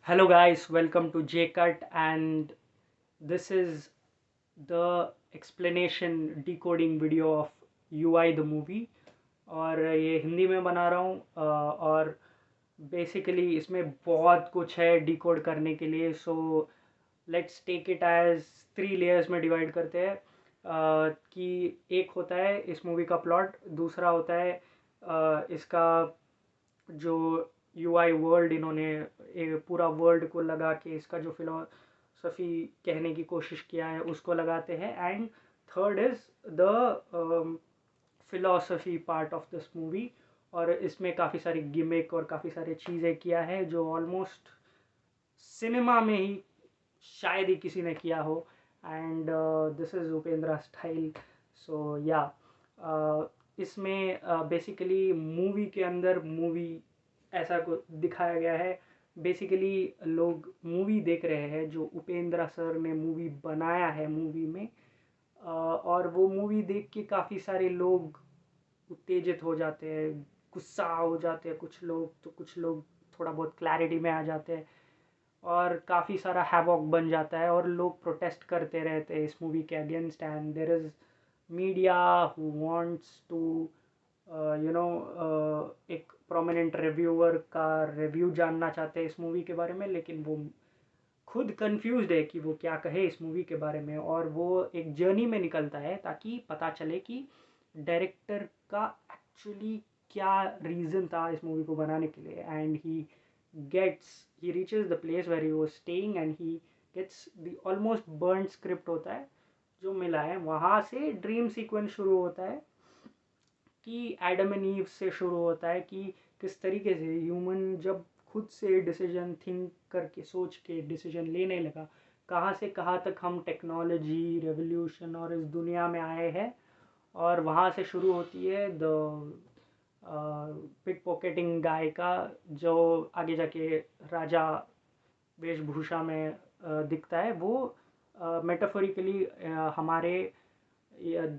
Hello guys, welcome to JCut, and this is the explanation decoding video of UI the movie। और ये हिंदी में बना रहा हूँ और बेसिकली इसमें बहुत कुछ है डिकोड करने के लिए। So let's take it as 3 layers में डिवाइड करते हैं। कि एक होता है इस मूवी का प्लॉट, दूसरा होता है इसका जो यूआई वर्ल्ड, इन्होंने पूरा वर्ल्ड को लगा के इसका जो फिलोसफी कहने की कोशिश किया है उसको लगाते हैं। And third is the philosophy part of this movie. और इसमें काफ़ी सारी गिमिक और काफ़ी सारी चीज़ें किया है जो ऑलमोस्ट सिनेमा में ही शायद ही किसी ने किया हो। And this is Upendra style. So या इसमें बेसिकली मूवी के अंदर मूवी ऐसा को दिखाया गया है। बेसिकली लोग मूवी देख रहे हैं जो उपेंद्रा सर ने मूवी बनाया है मूवी में। और वो मूवी देख के काफ़ी सारे लोग उत्तेजित हो जाते हैं, गुस्सा हो जाते हैं कुछ लोग, तो कुछ लोग थोड़ा बहुत क्लैरिटी में आ जाते हैं और काफ़ी सारा हैवॉक बन जाता है और लोग प्रोटेस्ट करते रहते हैं इस मूवी के against. And there is media who wants to एक प्रोमिनेंट रिव्यूअर का रिव्यू जानना चाहते हैं इस मूवी के बारे में, लेकिन वो खुद कंफ्यूज्ड है कि वो क्या कहे इस मूवी के बारे में। और वो एक जर्नी में निकलता है ताकि पता चले कि डायरेक्टर का एक्चुअली क्या रीज़न था इस मूवी को बनाने के लिए। And he reaches the place where he was staying and he gets the almost burn script होता है जो मिला है। वहाँ से ड्रीम सीक्वेंस शुरू होता है कि एडम एंड ईव से शुरू होता है कि किस तरीके से ह्यूमन जब खुद से डिसीजन थिंक करके सोच के डिसीजन लेने लगा, कहाँ से कहाँ तक हम टेक्नोलॉजी रेवोल्यूशन और इस दुनिया में आए हैं। और वहाँ से शुरू होती है द पिक पॉकेटिंग गाय का, जो आगे जाके राजा वेशभूषा में दिखता है। वो मेटाफोरिकली हमारे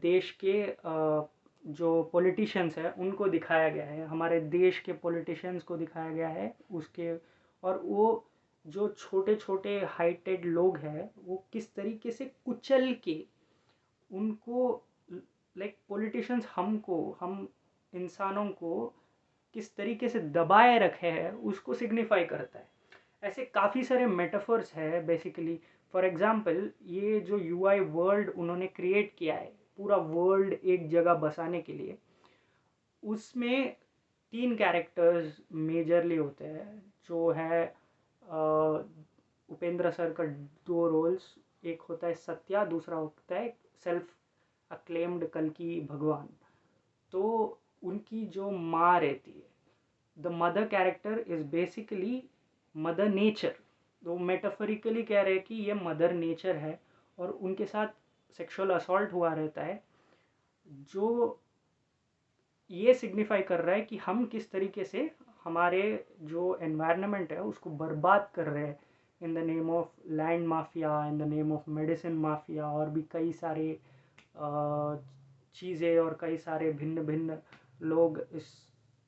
देश के जो पॉलिटिशियंस है उनको दिखाया गया है, हमारे देश के पॉलिटिशियंस को दिखाया गया है उसके। और वो जो छोटे छोटे हाइटेड लोग हैं वो किस तरीके से कुचल के उनको, लाइक पॉलिटिशियंस हम इंसानों को किस तरीके से दबाए रखे हैं उसको सिग्निफाई करता है। ऐसे काफ़ी सारे मेटाफर्स है बेसिकली। फॉर एग्जांपल ये जो यूआई वर्ल्ड उन्होंने क्रिएट किया है, पूरा वर्ल्ड एक जगह बसाने के लिए, उसमें 3 कैरेक्टर्स मेजरली होते हैं जो है उपेंद्र सर का 2 रोल्स। एक होता है सत्या, दूसरा होता है सेल्फ अक्लेम्ड कल की भगवान। तो उनकी जो माँ रहती है, the mother character is basically mother nature. तो मेटाफोरिकली कह रहे हैं कि ये मदर नेचर है और उनके साथ सेक्सुअल असॉल्ट हुआ रहता है, जो ये सिग्निफाई कर रहा है कि हम किस तरीके से हमारे जो एनवायरनमेंट है उसको बर्बाद कर रहे हैं in the name of land mafia, in the name of medicine mafia, और भी कई सारे चीज़ें और कई सारे भिन्न भिन्न लोग इस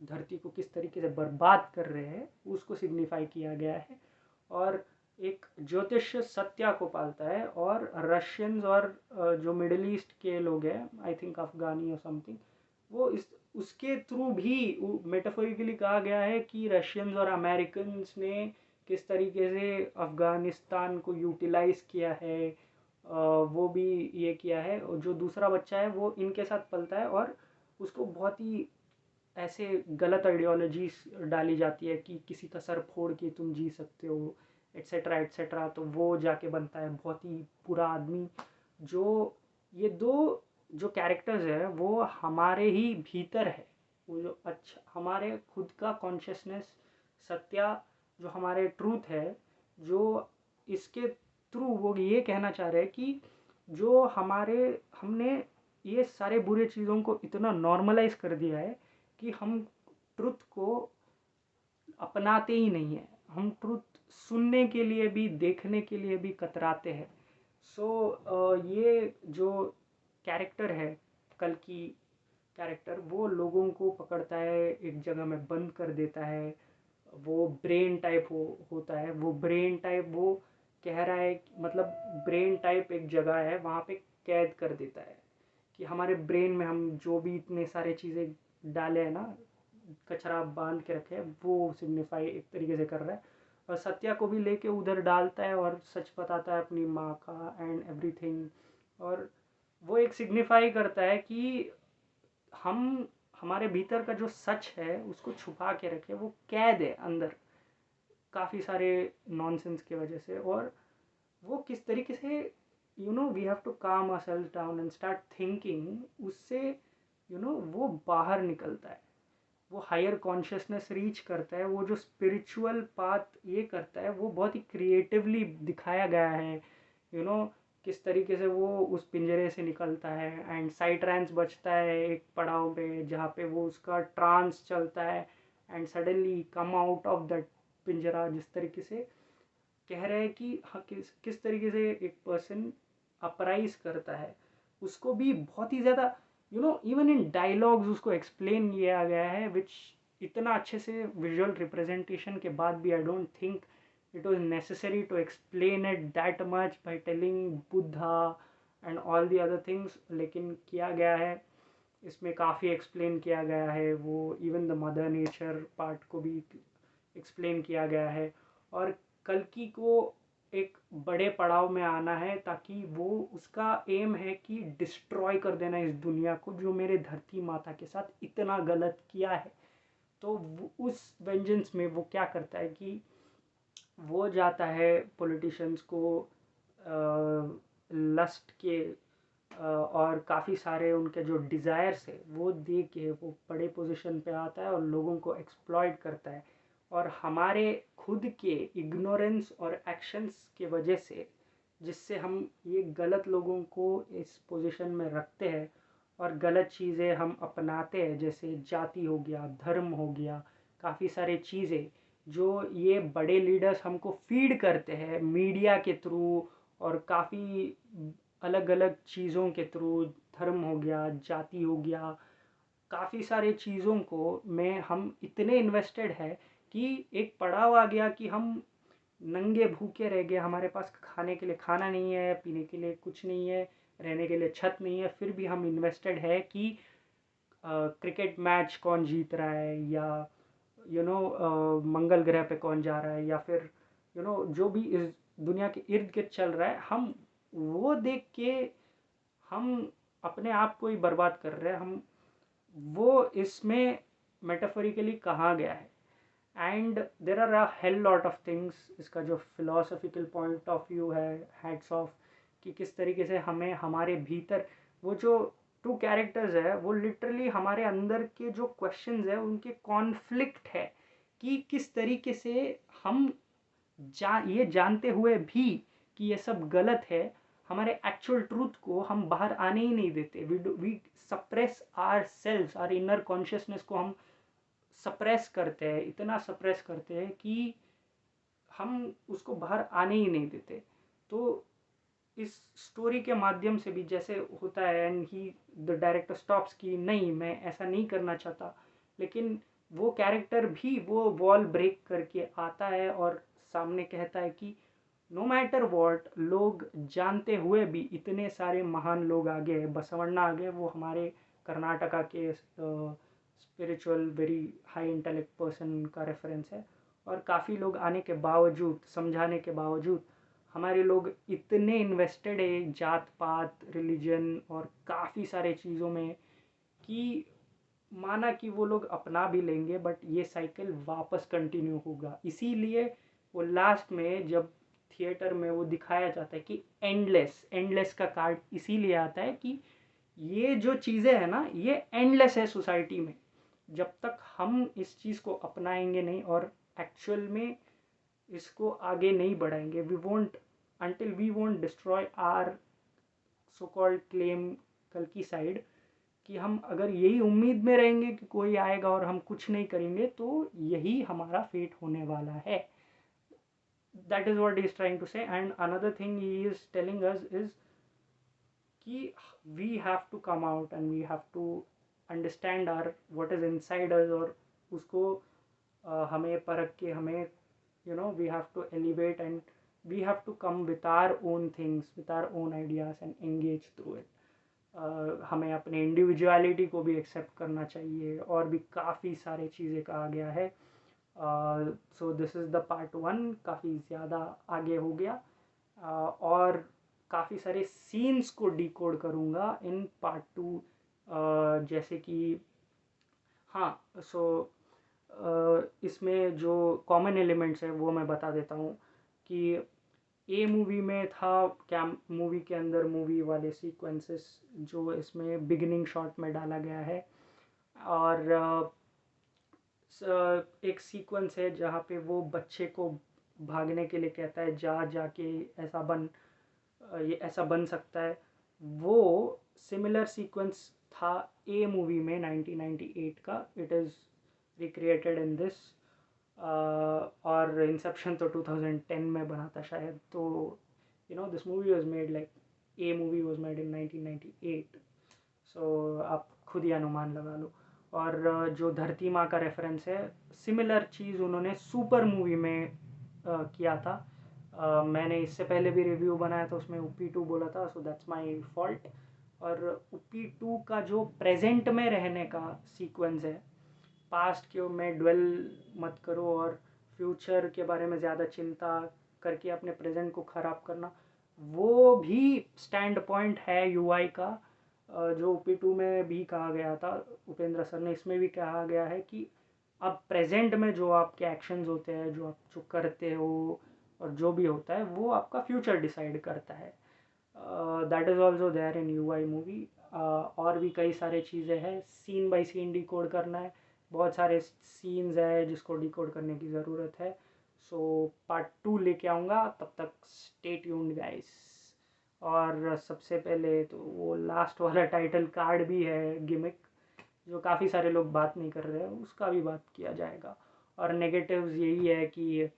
धरती को किस तरीके से बर्बाद कर रहे हैं उसको सिग्निफाई किया गया है। और एक ज्योतिष सत्या को पालता है, और रशियंस और जो मिडिल ईस्ट के लोग हैं, आई थिंक अफगानी और समथिंग, वो इस उसके थ्रू भी मेटाफोरिकली कहा गया है कि रशियंस और अमेरिकन्स ने किस तरीके से अफ़गानिस्तान को यूटिलाइज किया है। वो भी ये किया है। और जो दूसरा बच्चा है वो इनके साथ पलता है और उसको बहुत ही ऐसे गलत आइडियोलॉजी डाली जाती है कि किसी का सर फोड़ के तुम जी सकते हो, एट्सेट्रा एट्सेट्रा। तो वो जाके बनता है बहुत ही बुरा आदमी। जो ये दो जो कैरेक्टर्स है वो हमारे ही भीतर है, वो जो अच्छा हमारे खुद का कॉन्शियसनेस सत्या जो हमारे ट्रूथ है, जो इसके थ्रू वो ये कहना चाह रहे हैं कि जो हमारे हमने ये सारे बुरे चीज़ों को इतना नॉर्मलाइज कर दिया है कि हम ट्रुथ को अपनाते ही नहीं है। हम ट्रुथ सुनने के लिए भी देखने के लिए भी कतराते हैं। सो ये जो कैरेक्टर है, कल की कैरेक्टर, वो लोगों को पकड़ता है, एक जगह में बंद कर देता है, वो ब्रेन टाइप होता है, वो ब्रेन टाइप वो कह रहा है मतलब ब्रेन टाइप एक जगह है वहाँ पे कैद कर देता है कि हमारे ब्रेन में हम जो भी इतने सारे चीज़ें डाले हैं ना, कचरा बांध के रखे हैं, वो सिग्निफाई एक तरीके से कर रहा है। और सत्या को भी लेके उधर डालता है और सच बताता है अपनी माँ का एंड एवरीथिंग। और वो एक सिग्निफाई करता है कि हम हमारे भीतर का जो सच है उसको छुपा के रखे, वो कैद है अंदर काफ़ी सारे नॉनसेंस की वजह से। और वो किस तरीके से वी हैव टू काम ourselves down and start thinking, उससे वो बाहर निकलता है, वो हायर कॉन्शियसनेस रीच करता है, वो जो स्पिरिचुअल पाथ ये करता है वो बहुत ही क्रिएटिवली दिखाया गया है। यू नो किस तरीके से वो उस पिंजरे से निकलता है एंड साई ट्रांस बचता है एक पड़ाव पे जहाँ पे वो उसका ट्रांस चलता है and suddenly come out of that पिंजरा। जिस तरीके से कह रहे हैं कि हाँ, किस तरीके से एक पर्सन अपराइज करता है, उसको भी बहुत ही ज़्यादा इवन इन डायलॉग्स उसको एक्सप्लेन किया गया है, विच इतना अच्छे से विजुअल रिप्रेजेंटेशन के बाद भी I don't think it was necessary to explain it that much by telling Buddha and all the other things, लेकिन किया गया है। इसमें काफ़ी एक्सप्लेन किया गया है, वो even the mother nature part को भी एक्सप्लेन किया गया है। और कल्कि को एक बड़े पड़ाव में आना है ताकि वो उसका एम है कि डिस्ट्रॉय कर देना इस दुनिया को जो मेरे धरती माता के साथ इतना गलत किया है। तो उस वेंजेंस में वो क्या करता है कि वो जाता है पॉलिटिशियंस को लस्ट के और काफ़ी सारे उनके जो डिज़ायर्स है वो दे के वो बड़े पोजीशन पे आता है और लोगों को एक्सप्लॉइट करता है। और हमारे खुद के इग्नोरेंस और एक्शंस के वजह से जिससे हम ये गलत लोगों को इस पोजीशन में रखते हैं और गलत चीज़ें हम अपनाते हैं, जैसे जाति हो गया, धर्म हो गया, काफ़ी सारे चीज़ें जो ये बड़े लीडर्स हमको फीड करते हैं मीडिया के थ्रू और काफ़ी अलग अलग चीज़ों के थ्रू। धर्म हो गया, जाति हो गया, काफ़ी सारे चीज़ों को में हम इतने इन्वेस्टेड है कि एक पड़ाव आ गया कि हम नंगे भूखे रह गए, हमारे पास खाने के लिए खाना नहीं है, पीने के लिए कुछ नहीं है, रहने के लिए छत नहीं है, फिर भी हम इन्वेस्टेड है कि क्रिकेट मैच कौन जीत रहा है या मंगल ग्रह पे कौन जा रहा है या फिर जो भी इस दुनिया के इर्द गिर्द चल रहा है, हम वो देख के हम अपने आप को ही बर्बाद कर रहे हैं। हम वो इसमें मेटाफोरिकली कहा गया है and there are a hell lot of things. इसका जो फिलोसफिकल पॉइंट ऑफ व्यू है, हैट्स ऑफ, कि किस तरीके से हमें हमारे भीतर वो जो टू कैरेक्टर्स है वो लिटरली हमारे अंदर के जो क्वेश्चंस है उनके कॉन्फ्लिक्ट है कि किस तरीके से हम ये जानते हुए भी कि ये सब गलत है, हमारे एक्चुअल ट्रूथ को हम बाहर आने ही नहीं देते। We suppress ourselves, our inner consciousness को हम सप्रेस करते हैं, इतना सप्रेस करते हैं कि हम उसको बाहर आने ही नहीं देते। तो इस स्टोरी के माध्यम से भी जैसे होता है and he the director stops कि नहीं मैं ऐसा नहीं करना चाहता, लेकिन वो कैरेक्टर भी वो वॉल ब्रेक करके आता है और सामने कहता है कि नो मैटर वॉट, लोग जानते हुए भी इतने सारे महान लोग आ गए, बसवण्णा आ गए, वो हमारे कर्नाटका के spiritual very high intellect person का रेफरेंस है। और काफ़ी लोग आने के बावजूद, समझाने के बावजूद, हमारे लोग इतने इन्वेस्टेड है जात पात रिलीजन और काफ़ी सारे चीज़ों में कि माना कि वो लोग अपना भी लेंगे बट ये साइकिल वापस कंटिन्यू होगा। इसीलिए वो लास्ट में जब थिएटर में वो दिखाया जाता है कि एंडलेस, एंडलेस का कार्ड इसीलिए आता है कि ये जो चीज़ें हैं ना ये एंडलेस है सोसाइटी में। जब तक हम इस चीज़ को अपनाएंगे नहीं और एक्चुअल में इसको आगे नहीं बढ़ाएंगे, we won't until we won't destroy our so called claim कल की साइड, कि हम अगर यही उम्मीद में रहेंगे कि कोई आएगा और हम कुछ नहीं करेंगे तो यही हमारा फेट होने वाला है। That is what he is trying to say. And another thing he is telling us is कि we have to come out and we have to understand our what is inside us और उसको हमें परख के हमें we have to elevate and we have to come with our own things, with our own ideas and engage through it. हमें अपने individuality को भी एक्सेप्ट करना चाहिए और भी काफ़ी सारे चीज़ें कहा गया है. So this is the part 1. काफ़ी ज़्यादा आगे हो गया. और काफ़ी सारे सीन्स को डिकोड करूँगा इन पार्ट 2. जैसे कि हाँ, सो इसमें जो कॉमन एलिमेंट्स है वो मैं बता देता हूँ कि ए मूवी में था क्या, मूवी के अंदर मूवी वाले सीक्वेंसेस जो इसमें बिगिनिंग शॉट में डाला गया है. और एक सीक्वेंस है जहाँ पे वो बच्चे को भागने के लिए कहता है, जाके ऐसा बन, ये ऐसा बन सकता है. वो सिमिलर सीक्वेंस था ए मूवी में 1998 का. It is recreated in this. और इंसेप्शन तो 2010 में बना था शायद. तो this movie was made like, A movie was made in 1998. सो आप खुद ही अनुमान लगा लो. और जो धरती माँ का रेफरेंस है, सिमिलर चीज़ उन्होंने सुपर मूवी में किया था. मैंने इससे पहले भी रिव्यू बनाया था, उसमें उपी 2 बोला था, सो दैट्स माय फॉल्ट. और उपी 2 का जो प्रेजेंट में रहने का सीक्वेंस है, पास्ट के में ड्वेल मत करो और फ्यूचर के बारे में ज़्यादा चिंता करके अपने प्रेजेंट को ख़राब करना, वो भी स्टैंड पॉइंट है यूआई का. जो उपी 2 में भी कहा गया था उपेंद्र सर ने, इसमें भी कहा गया है कि अब प्रेजेंट में जो आपके एक्शंस होते हैं, जो आप जो करते हो और जो भी होता है, वो आपका फ्यूचर डिसाइड करता है. That is also there in UI movie. और भी कई सारे चीज़ें हैं, सीन बाय सीन डिकोड करना है. बहुत सारे सीन्स है जिसको डिकोड करने की ज़रूरत है. सो पार्ट 2 लेके आऊँगा, तब तक स्टे ट्यून्ड गाइस. और सबसे पहले तो वो लास्ट वाला टाइटल कार्ड भी है गिमिक, जो काफ़ी सारे लोग बात नहीं कर रहे हैं, उसका भी बात किया जाएगा. और नेगेटिव्स यही है कि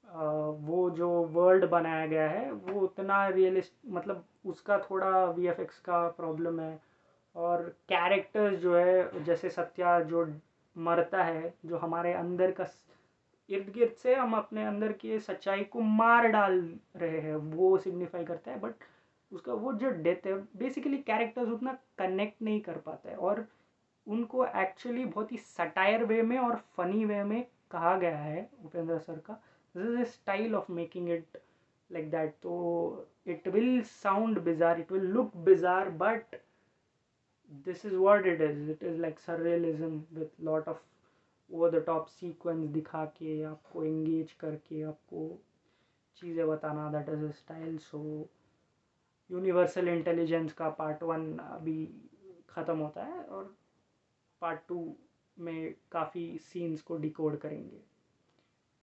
वो जो वर्ल्ड बनाया गया है वो उतना रियलिस्ट, मतलब उसका थोड़ा वीएफएक्स का प्रॉब्लम है. और कैरेक्टर्स जो है, जैसे सत्या जो मरता है, जो हमारे अंदर का इर्द गिर्द से हम अपने अंदर की सच्चाई को मार डाल रहे हैं, वो सिग्निफाई करता है. बट उसका वो जो डेथ है, बेसिकली कैरेक्टर्स उतना कनेक्ट नहीं कर पाता है. और उनको एक्चुअली बहुत ही सटायर वे में और फनी वे में कहा गया है उपेंद्र सर का. This is a style of making it like that. तो it will sound bizarre, it will look bizarre, but this is what it is. It is like surrealism with lot of over the top sequence दिखा के, आपको engage करके, आपको चीज़ें बताना. that is his style. so universal intelligence का part 1 अभी ख़त्म होता है और पार्ट 2 में काफ़ी सीन्स को डिकोड करेंगे.